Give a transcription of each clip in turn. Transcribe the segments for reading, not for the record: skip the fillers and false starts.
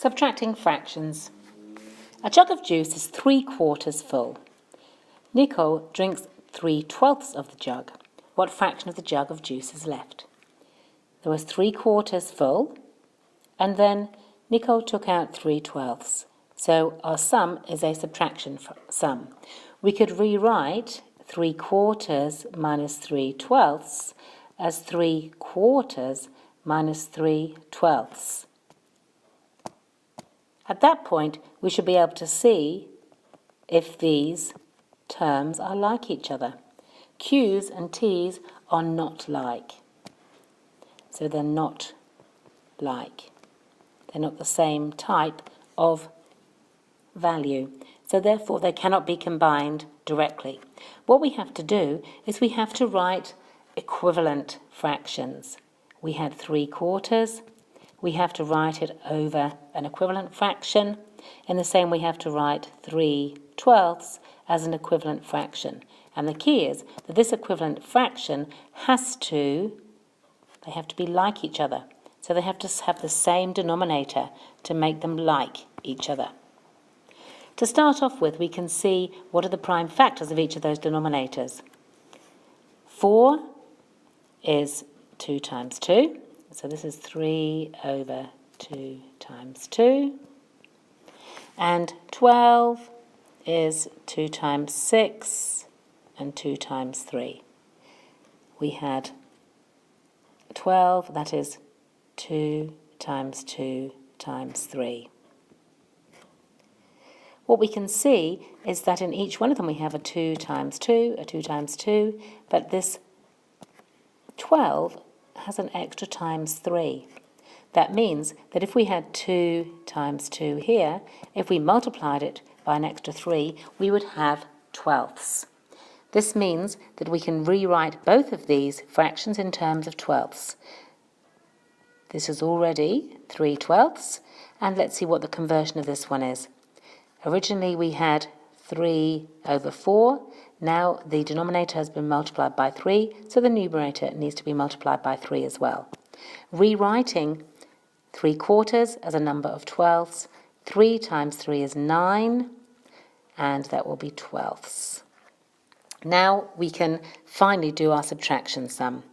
Subtracting fractions. A jug of juice is 3/4 full. Nico drinks 3/12 of the jug. What fraction of the jug of juice is left? There was 3/4 full, and then Nico took out 3/12. So our sum is a subtraction sum. We could rewrite 3/4 minus 3/12 as 3/4 minus 3/12. At that point, we should be able to see if these terms are like each other. Q's and T's are not like. So they're not like. They're not the same type of value. So therefore, they cannot be combined directly. What we have to do is we have to write equivalent fractions. We had 3/4. We have to write it over an equivalent fraction. In the same, we have to write 3/12 as an equivalent fraction. And the key is that this equivalent fraction they have to be like each other. So they have to have the same denominator to make them like each other. To start off with, we can see what are the prime factors of each of those denominators. 4 is 2 times 2. So this is 3/2 times 2. And 12 is 2 times 6 and 2 times 3. We had 12, that is 2 times 2 times 3. What we can see is that in each one of them we have a 2 times 2, a 2 times 2, but this 12 has an extra times 3. That means that if we had 2 times 2 here, if we multiplied it by an extra 3, we would have 12ths. This means that we can rewrite both of these fractions in terms of 12ths. This is already 3/12, and let's see what the conversion of this one is. Originally we had 3/4. Now the denominator has been multiplied by 3, so the numerator needs to be multiplied by 3 as well. Rewriting 3/4 as a number of 12ths, 3 times 3 is 9, and that will be 12ths. Now we can finally do our subtraction sum.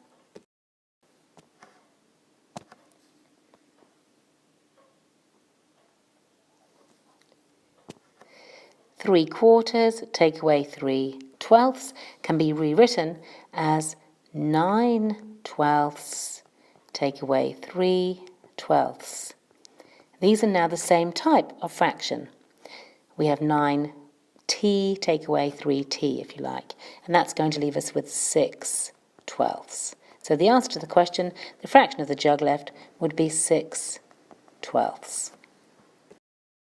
Three quarters take away 3/12 can be rewritten as 9/12 take away 3/12. These are now the same type of fraction. We have 9t take away 3t, if you like, and that's going to leave us with 6/12. So the answer to the question, the fraction of the jug left, would be 6/12.